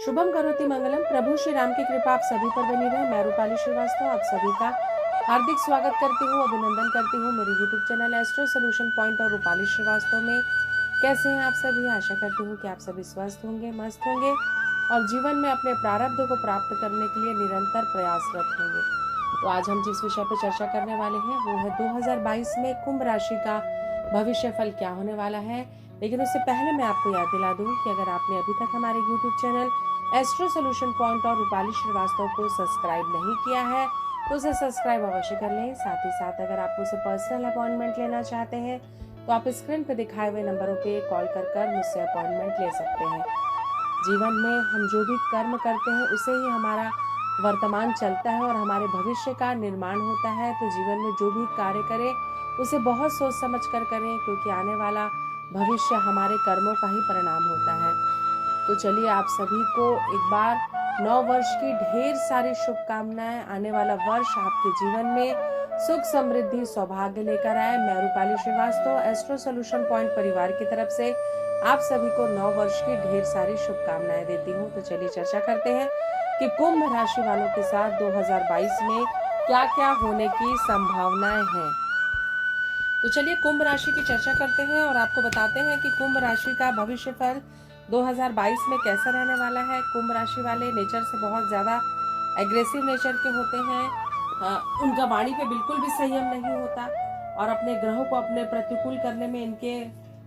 शुभम करोति मंगलम। प्रभु श्री राम की कृपा आप सभी पर बनी रहे। मैं रूपाली श्रीवास्तव आप सभी का हार्दिक स्वागत करती हूँ, अभिनंदन करती हूँ मेरे YouTube channel astro Solution point और रूपाली श्रीवास्तव में। कैसे हैं आप सभी? आशा करती हूँ कि आप सभी स्वस्थ होंगे, मस्त होंगे और जीवन में अपने प्रारब्ध को प्राप्त करने के लिए निरंतर प्रयासरत होंगे। तो आज हम जिस विषय पर चर्चा करने वाले हैं वो है 2022 में कुंभ राशि का भविष्य फल क्या होने वाला है। लेकिन उससे पहले मैं आपको याद दिला दूं कि अगर आपने अभी तक हमारे YouTube channel astro Solution point और रूपाली श्रीवास्तव को सब्सक्राइब नहीं किया है तो उसे सब्सक्राइब अवश्य कर लें। साथ ही साथ अगर आप मुझसे पर्सनल अपॉइंटमेंट लेना चाहते हैं तो आप स्क्रीन पर दिखाए हुए नंबरों पे कॉल कर मुझसे अपॉइंटमेंट ले सकते हैं। जीवन में हम जो भी कर्म करते हैं उसे ही हमारा वर्तमान चलता है और हमारे भविष्य का निर्माण होता है। तो जीवन में जो भी कार्य करें उसे बहुत सोच समझ कर करें, क्योंकि आने वाला भविष्य हमारे कर्मों का ही परिणाम होता है। तो चलिए आप सभी को एक बार नव वर्ष की ढेर सारी शुभकामनाएं। आने वाला वर्ष आपके जीवन में सुख समृद्धि सौभाग्य लेकर आए। मैं Rupali Shrivastava Astro Solution Point परिवार की तरफ से आप सभी को नव वर्ष की ढेर सारी शुभकामनाएं देती हूँ। तो चलिए चर्चा करते हैं कि कुंभ राशि वालों के साथ 2022 में क्या क्या होने की संभावनाएं हैं। तो चलिए कुंभ राशि की चर्चा करते हैं और आपको बताते हैं कि कुंभ राशि का भविष्य फल 2022 में कैसा रहने वाला है। कुंभ राशि वाले नेचर से बहुत ज्यादा एग्रेसिव नेचर के होते हैं। उनका वाणी पे बिल्कुल भी संयम नहीं होता और अपने ग्रहों को अपने प्रतिकूल करने में इनके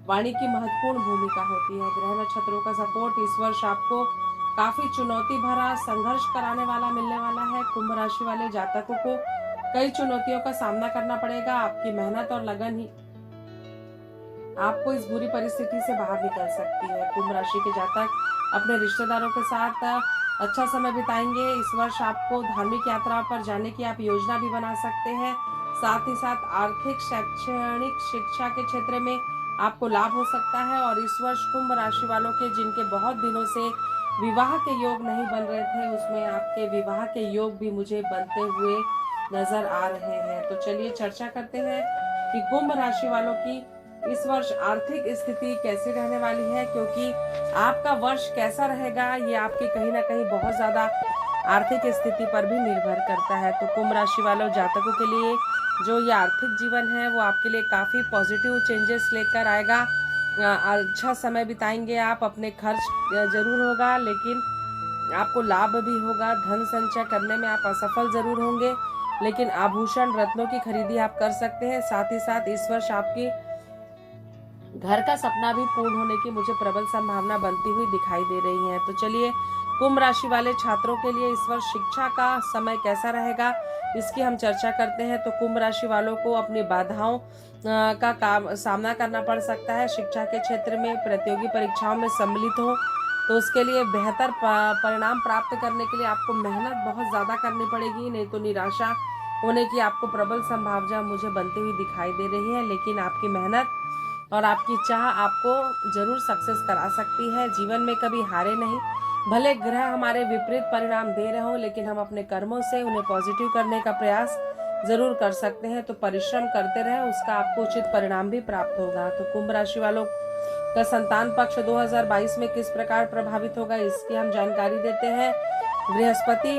वाणी की महत्वपूर्ण भूमिका होती है। ग्रह नक्षत्रों का सपोर्ट इस वर्ष आपको काफी चुनौती भरा संघर्ष कराने वाला मिलने वाला है। कुंभ राशि वाले जातकों को कई चुनौतियों का सामना करना पड़ेगा। आपकी मेहनत और लगन ही आपको इस बुरी परिस्थिति से बाहर निकल सकती है। कुंभ राशि के जातक अपने रिश्तेदारों के साथ अच्छा समय बिताएंगे। इस वर्ष आपको धार्मिक यात्राओं पर जाने की आप योजना भी बना सकते हैं। साथ ही साथ आर्थिक शैक्षणिक शिक्षा के क्षेत्र में आपको लाभ हो सकता है। और इस वर्ष कुंभ राशि वालों के जिनके बहुत दिनों से विवाह के योग नहीं बन रहे थे, उसमें आपके विवाह के योग भी मुझे बनते हुए नजर आ रहे हैं। तो चलिए चर्चा करते हैं कि कुंभ राशि वालों की इस वर्ष आर्थिक स्थिति कैसी रहने वाली है, क्योंकि आपका वर्ष कैसा रहेगा ये आपकी कहीं ना कहीं बहुत ज्यादा आर्थिक स्थिति पर भी निर्भर करता है। तो कुंभ राशि वालों जातकों के लिए जो ये आर्थिक जीवन है वो आपके लिए काफी पॉजिटिव चेंजेस लेकर आएगा। अच्छा समय बिताएंगे आप, अपने खर्च जरूर होगा लेकिन आपको लाभ भी होगा। धन संचय करने में आप असफल जरूर होंगे लेकिन आभूषण रत्नों की खरीदी आप कर सकते हैं। साथ ही साथ इस वर्ष आपकी घर का सपना भी पूर्ण होने की मुझे प्रबल संभावना बनती हुई दिखाई दे रही है। तो चलिए कुंभ राशि वाले छात्रों के लिए इस वर्ष शिक्षा का समय कैसा रहेगा इसकी हम चर्चा करते हैं। तो कुंभ राशि वालों को अपनी बाधाओं का सामना करना पड़ सकता है। शिक्षा के क्षेत्र में प्रतियोगी परीक्षाओं में सम्मिलित हो तो उसके लिए बेहतर परिणाम प्राप्त करने के लिए आपको मेहनत बहुत ज्यादा करनी पड़ेगी, नहीं तो निराशा होने की आपको प्रबल संभावना मुझे बनती हुई दिखाई दे रही है। लेकिन आपकी मेहनत और आपकी चाह आपको जरूर सक्सेस करा सकती है। जीवन में कभी हारे नहीं। भले ग्रह हमारे विपरीत परिणाम दे रहे हो लेकिन हम अपने कर्मों से उन्हें पॉजिटिव करने का प्रयास जरूर कर सकते हैं। तो परिश्रम करते रहें, उसका आपको उचित परिणाम भी प्राप्त होगा। तो कुंभ राशि वालों का संतान पक्ष 2022 में किस प्रकार प्रभावित होगा इसकी हम जानकारी देते हैं। बृहस्पति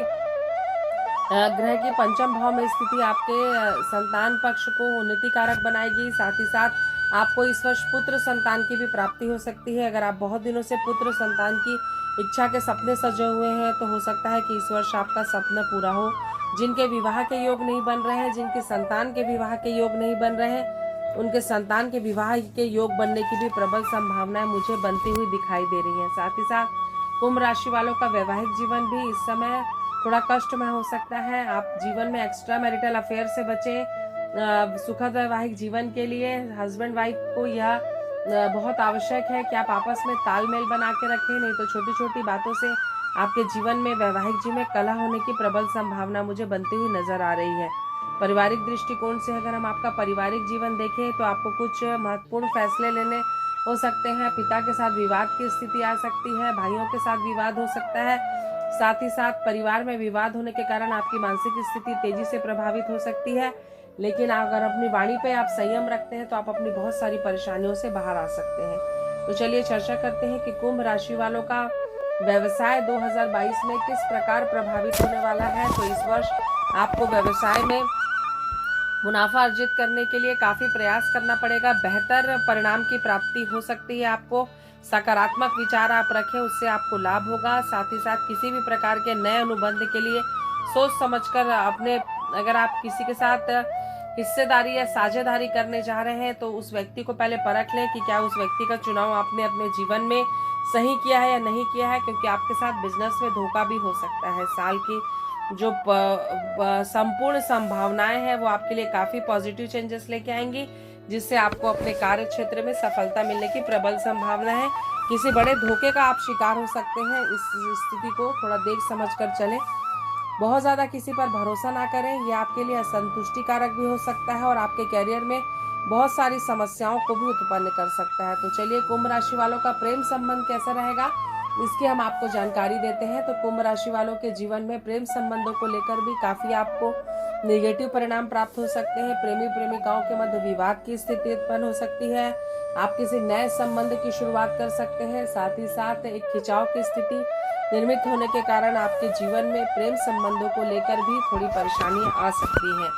ग्रह की पंचम भाव में स्थिति आपके संतान पक्ष को उन्नति कारक बनाएगी। साथ ही साथ आपको इस वर्ष पुत्र संतान की भी प्राप्ति हो सकती है। अगर आप बहुत दिनों से पुत्र संतान की इच्छा के सपने सजे हुए हैं तो हो सकता है कि इस वर्ष आपका सपना पूरा हो। जिनके विवाह के योग नहीं बन रहे हैं, जिनके संतान के विवाह के योग नहीं बन रहे हैं, उनके संतान के विवाह के योग बनने की भी प्रबल संभावनाएं मुझे बनती हुई दिखाई दे रही है। साथ ही साथ कुंभ राशि वालों का वैवाहिक जीवन भी इस समय थोड़ा कष्टमय हो सकता है। आप जीवन में एक्स्ट्रा मैरिटल अफेयर से बचें। सुखद वैवाहिक जीवन के लिए हस्बैंड वाइफ को यह बहुत आवश्यक है कि आप आपस में तालमेल बना के रखें, नहीं तो छोटी छोटी बातों से आपके जीवन में वैवाहिक जीवन में कलह होने की प्रबल संभावना मुझे बनती हुई नजर आ रही है। पारिवारिक दृष्टिकोण से अगर हम आपका पारिवारिक जीवन देखें तो आपको कुछ महत्वपूर्ण फैसले लेने हो सकते हैं। पिता के साथ विवाद की स्थिति आ सकती है, भाइयों के साथ विवाद हो सकता है। साथ ही साथ परिवार में विवाद होने के कारण आपकी मानसिक स्थिति तेजी से प्रभावित हो सकती है। लेकिन अगर अपनी वाणी पे आप संयम रखते हैं तो आप अपनी बहुत सारी परेशानियों से बाहर आ सकते हैं। तो चलिए चर्चा करते हैं कि कुंभ राशि वालों का व्यवसाय 2022 में किस प्रकार प्रभावित होने वाला है। तो इस वर्ष आपको व्यवसाय में मुनाफा अर्जित करने के लिए काफी प्रयास करना पड़ेगा। बेहतर परिणाम की प्राप्ति हो सकती है। आपको सकारात्मक विचार आप रखें, उससे आपको लाभ होगा। साथ ही साथ किसी भी प्रकार के नए अनुबंध के लिए सोच समझकर अपने, अगर आप किसी के साथ हिस्सेदारी या साझेदारी करने जा रहे हैं तो उस व्यक्ति को पहले परख लें कि क्या उस व्यक्ति का चुनाव आपने अपने जीवन में सही किया है या नहीं किया है, क्योंकि आपके साथ बिजनेस में धोखा भी हो सकता है। साल की जो संपूर्ण संभावनाएं हैं वो आपके लिए काफी पॉजिटिव चेंजेस लेके आएंगी, जिससे आपको अपने कार्य क्षेत्र में सफलता मिलने की प्रबल संभावना है। किसी बड़े धोखे का आप शिकार हो सकते हैं। इस स्थिति को थोड़ा देख समझ कर चलें। बहुत ज्यादा किसी पर भरोसा ना करें, यह आपके लिए असंतुष्टि कारक भी हो सकता है और आपके करियर में बहुत सारी समस्याओं को भी उत्पन्न कर सकता है। तो चलिए कुंभ राशि वालों का प्रेम संबंध कैसा रहेगा, इसकी हम आपको जानकारी देते हैं। तो कुंभ राशि वालों के जीवन में प्रेम संबंधों को लेकर भी काफी आपको नेगेटिव परिणाम प्राप्त हो सकते हैं। प्रेमी प्रेमिकाओं के मध्य विवाद की स्थिति उत्पन्न हो सकती है। आप किसी नए संबंध की शुरुआत कर सकते हैं। साथ ही साथ एक खिंचाव की स्थिति निर्मित होने के कारण आपके जीवन में प्रेम संबंधों को लेकर भी थोड़ी परेशानियां आ सकती हैं।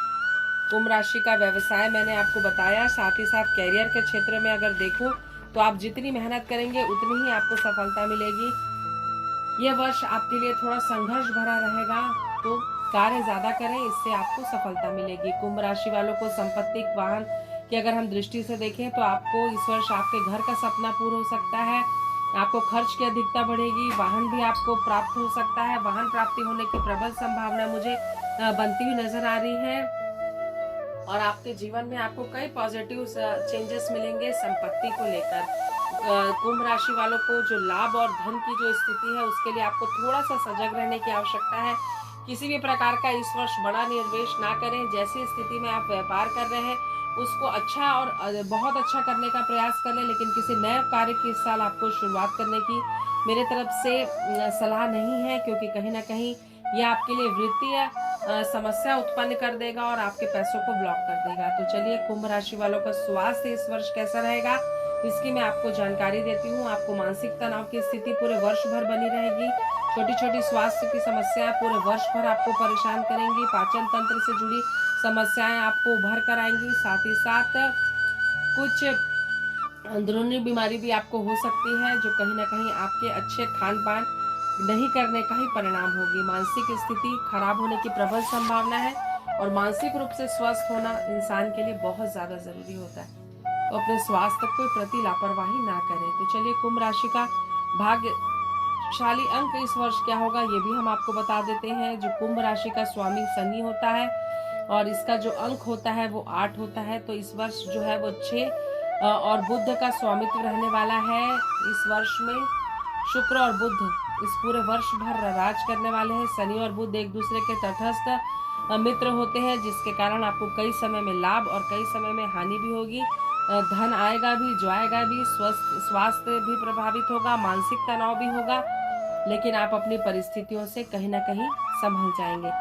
कुंभ राशि का व्यवसाय मैंने आपको बताया। साथ ही साथ कैरियर के क्षेत्र में अगर देखूं तो आप जितनी मेहनत करेंगे उतनी ही आपको सफलता मिलेगी। यह वर्ष आपके लिए थोड़ा संघर्ष भरा रहेगा, तो कार्य ज्यादा करें, इससे आपको सफलता मिलेगी। कुंभ राशि वालों को संपत्ति वाहन की अगर हम दृष्टि से देखें तो आपको इस वर्ष आपके घर का सपना पूरा हो सकता है। आपको खर्च की अधिकता बढ़ेगी। वाहन भी आपको प्राप्त हो सकता है। वाहन प्राप्ति होने की प्रबल संभावना मुझे बनती हुई नजर आ रही है और आपके जीवन में आपको कई पॉजिटिव चेंजेस मिलेंगे संपत्ति को लेकर। कुंभ राशि वालों को जो लाभ और धन की जो स्थिति है उसके लिए आपको थोड़ा सा सजग रहने की आवश्यकता है। किसी भी प्रकार का इस वर्ष बड़ा निवेश ना करें। जैसी स्थिति में आप व्यापार कर रहे हैं उसको अच्छा और बहुत अच्छा करने का प्रयास कर लें, लेकिन किसी नए कार्य की इस साल आपको शुरुआत करने की मेरे तरफ से सलाह नहीं है, क्योंकि कहीं ना कहीं यह आपके लिए वित्तीय समस्या उत्पन्न कर देगा और आपके पैसों को ब्लॉक कर देगा। तो चलिए कुंभ राशि वालों का स्वास्थ्य इस वर्ष कैसा रहेगा, इसकी मैं आपको जानकारी देती हूँ। आपको मानसिक तनाव की स्थिति पूरे वर्ष भर बनी रहेगी। छोटी छोटी स्वास्थ्य की समस्याएं पूरे वर्ष भर आपको परेशान करेंगी। पाचन तंत्र से जुड़ी समस्याएं आपको उभर कर आएंगी। साथ ही साथ कुछ अंदरूनी बीमारी भी आपको हो सकती है, जो कहीं ना कहीं आपके अच्छे खान पान नहीं करने का ही परिणाम होगी। मानसिक स्थिति खराब होने की प्रबल संभावना है और मानसिक रूप से स्वस्थ होना इंसान के लिए बहुत ज्यादा जरूरी होता है। तो अपने स्वास्थ्य के प्रति लापरवाही ना करें। तो चलिए कुंभ राशि का भाग्यशाली अंक इस वर्ष क्या होगा ये भी हम आपको बता देते हैं। जो कुंभ राशि का स्वामी शनि होता है और इसका जो अंक होता है वो 8 होता है। तो इस वर्ष जो है वो 6 और बुध का स्वामित्व रहने वाला है। इस वर्ष में शुक्र और बुध इस पूरे वर्ष भर राज करने वाले हैं। शनि और बुध एक दूसरे के तटस्थ मित्र होते हैं, जिसके कारण आपको कई समय में लाभ और कई समय में हानि भी होगी। धन आएगा भी, जाएगा भी, स्वास्थ्य भी प्रभावित होगा, मानसिक तनाव भी होगा, लेकिन आप अपनी परिस्थितियों से कहीं ना कहीं संभल जाएंगे।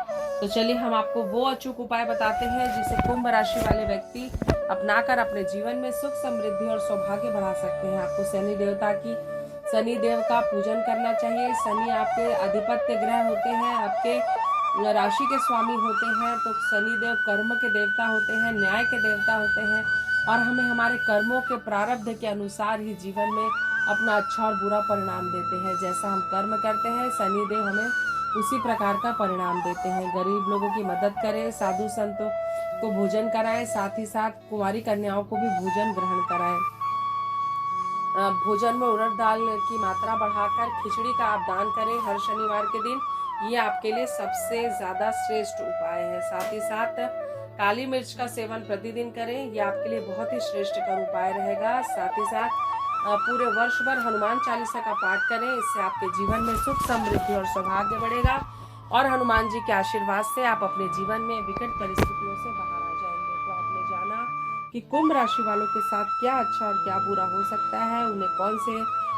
तो चलिए हम आपको वो अचूक उपाय बताते हैं जिसे कुंभ राशि वाले व्यक्ति अपनाकर अपने जीवन में सुख समृद्धि और सौभाग्य बढ़ा सकते हैं। आपको शनि देव का पूजन करना चाहिए। शनि आपके अधिपत्य ग्रह होते हैं, आपके राशि के स्वामी होते हैं। तो शनि देव कर्म के देवता होते हैं, न्याय के देवता होते हैं और हमें हमारे कर्मों के प्रारब्ध के अनुसार ही जीवन में अपना अच्छा और बुरा परिणाम देते हैं। जैसा हम कर्म करते हैं शनि देव हमें उसी प्रकार का परिणाम देते हैं। गरीब लोगों की मदद करें, साधु संतों को भोजन कराएं, साथ ही साथ कुंवारी कन्याओं को भी भोजन ग्रहण कराएं। भोजन में उड़द दाल की मात्रा बढ़ाकर खिचड़ी का आप दान करें हर शनिवार के दिन। ये आपके लिए सबसे ज्यादा श्रेष्ठ उपाय है। साथ ही साथ काली मिर्च का सेवन प्रतिदिन करें, यह आपके लिए बहुत ही श्रेष्ठकर उपाय रहेगा। साथ ही साथ पूरे वर्ष भर हनुमान चालीसा का पाठ करें, इससे आपके जीवन में सुख समृद्धि और सौभाग्य बढ़ेगा और हनुमान जी के आशीर्वाद से आप अपने जीवन में विकट परिस्थितियों से बाहर आ जाएंगे। तो आपने जाना कि कुंभ राशि वालों के साथ क्या अच्छा और क्या बुरा हो सकता है, उन्हें कौन से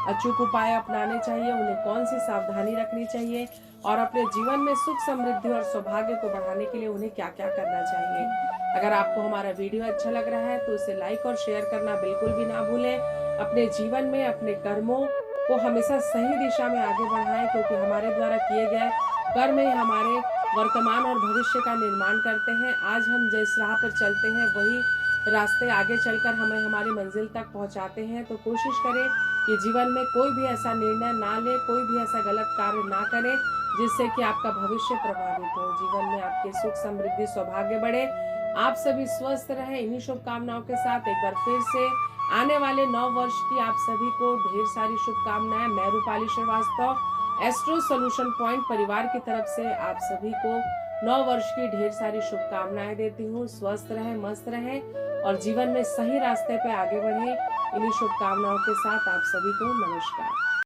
अचूक उपाय अपनाने चाहिए, उन्हें कौन सी सावधानी रखनी चाहिए और अपने जीवन में सुख समृद्धि और सौभाग्य को बढ़ाने के लिए उन्हें क्या क्या करना चाहिए। अगर आपको हमारा वीडियो अच्छा लग रहा है तो उसे लाइक और शेयर करना बिल्कुल भी ना भूलें। अपने जीवन में अपने कर्मों को हमेशा सही दिशा में आगे बढ़ाएं, क्योंकि हमारे द्वारा किए गए कर्म ही हमारे वर्तमान और भविष्य का निर्माण करते हैं। आज हम जिस राह पर चलते हैं वही रास्ते आगे चलकर हमें हमारी मंजिल तक पहुंचाते हैं। तो कोशिश करें कि जीवन में कोई भी ऐसा निर्णय ना ले, कोई भी ऐसा गलत कार्य ना करें जिससे कि आपका भविष्य प्रभावित हो, जीवन में आपके सुख समृद्धि सौभाग्य बढ़े। आप सभी स्वस्थ रहें। इन्हीं शुभकामनाओं के साथ एक बार फिर से आने वाले 9 वर्ष की आप सभी को ढेर सारी शुभकामनाएं। मैं Rupali Shrivastava Astro Solution Point परिवार की तरफ से आप सभी को 9 वर्ष की ढेर सारी शुभकामनाएं देती हूँ। स्वस्थ रहें, मस्त रहें और जीवन में सही रास्ते पे आगे बढ़ें। इन्हीं शुभकामनाओं के साथ आप सभी को नमस्कार।